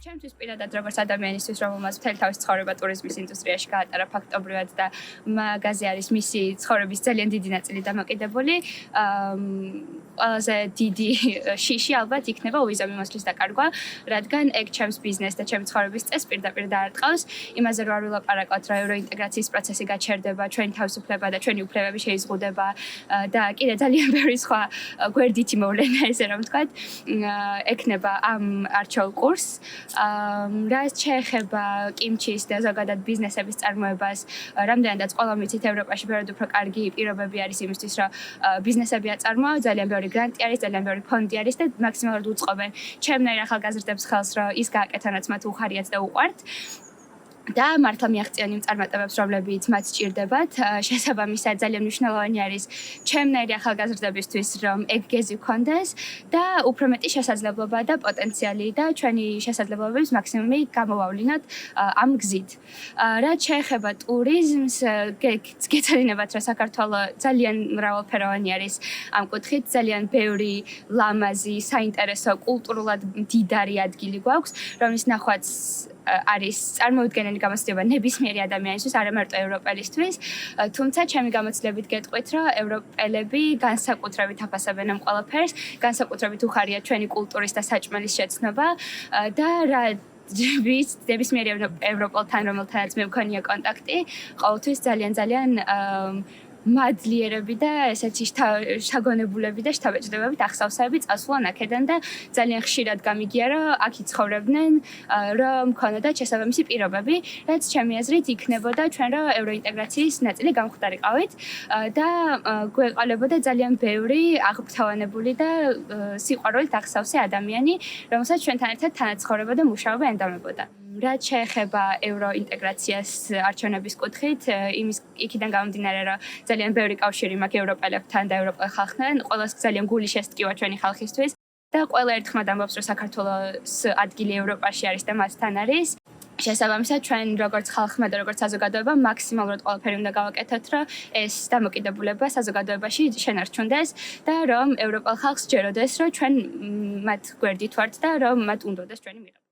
ჩემთვის პირადად როგორც ადამიანისთვის, რომელმაც მთელი თავის ცხოვრება ტურიზმის ინდუსტრიაში გაატარა ფაქტობრივად და მაგაზე არის მისი ცხოვრების ძალიან დიდი ნაწილი დამოკიდებული, ყველაზე დიდი შიში ალბათ იქნება ვიზა მიმოსვლის დაკარგვა, რადგან ეგ ჩემს ბიზნესს და ჩემი ცხოვრების წესს პირდაპირ დაარტყავს. იმაზე რომ არ ვილაპარაკოთ, რა ევროინტეგრაციის პროცესი გაჩერდება, ჩვენი თავისუფლება და ჩვენი უფლებები შეიზღუდება და კიდე ძალიან ბევრი სხვა გვერდითი მოვლენა, ესე რომ ვთქვათ, ექნება ამ არჩეულ კურსს. რაც შეეხება კიმჩის და ზოგადად ბიზნესების წარმოებას, რამდენადაც ყველა მიცით ევროპაში ბევრად უფრო კარგი პირობები არის იმისთვის, რომ ბიზნესები აწარმოო, ძალიან ბევრი გრანტი არის, ძალიან ბევრი ფონდი არის და მაქსიმალურად უწყობენ ჩემნაირ ახალგაზრდებს ხელს, რომ ის გააკეთონ, რაც მათ უხარიათ და უყვართ. და მართლა მიაღწიონ იმ წარმატებებს, რომლებიც მათ სჭირდებათ. შესაბამისად, ძალიან მნიშვნელოვანი არის ჩემნაირი ახალგაზრდებისთვის, რომ ეგ გეზი გქონდეს და უფრო მეტი შესაძლებლობა და პოტენციალი და ჩვენი შესაძლებლობების მაქსიმუმი გამოვავლინოთ ამ გზით. რაც შეეხება ტურიზმს, გეცადინებათ, რომ საქართველოს ძალიან მრავალფეროვანი არის ამ კუთხით, ძალიან ბევრი ლამაზი, საინტერესო, კულტურულად მდიდარი ადგილი გვაქვს, რომლის ნახვაც არის წარმოუდგენელი გამოცდილება ნებისმიერი ადამიანისთვის, არა მარტო ევროპელისთვის, თუმცა ჩემი გამოცდილებით გეტყვით, რომ ევროპელები განსაკუთრებით აფასებენ ამ ყველაფერს, განსაკუთრებით უხარიათ ჩვენი კულტურის და საჭმელის შეცნობა და რა ნებისმიერ ევროპელთან, რომელთანაც მე მქონია კონტაქტი, ყოველთვის ძალიან მადლიერები და ესეთი შთაგონებულები და შთაბეჭდებებით ახსავსები წასულან აქედან და ძალიან ხშირად გამიგია, რომ აქ იცხოვრებდნენ, რომ მქონოდა შესაბამისი პირობები, რაც ჩემი აზრით იქნებოდა ჩვენ რომ ევროინტეგრაციის ნაწილი გამხვდარიყავით და გვეყოლებოდა ძალიან ბევრი აღფრთოვანებული და სიყვარულით ახსავსე ადამიანი, რომელსაც ჩვენთან ერთად თანაცხოვრება და მუშაობა ენდომებოდა. რაც შეეხება ევროინტეგრაციას არჩევნების კუთხით, იქიდან გამომდინარე, რომ ძალიან ბევრი კავშირი მაქვს ევროპელებთან და ევროპელ ხალხთან, ყველას ძალიან გული შესტკივა ჩვენი ხალხისთვის და ყველა ერთხმად ამბობს, რომ საქართველოს ადგილი ევროპაში არის და მათთან არის. შესაბამისად, ჩვენ როგორც ხალხმა და როგორც საზოგადოება მაქსიმალურად ყველაფერი უნდა გავაკეთოთ, რომ ეს დამოკიდებულება საზოგადოებაში შენარჩუნდეს და რომ ევროპელ ხალხს ჯეროდეს, რომ ჩვენ მათ გვერდით ვართ და რომ მათ უნდოდეს ჩვენი მიღება.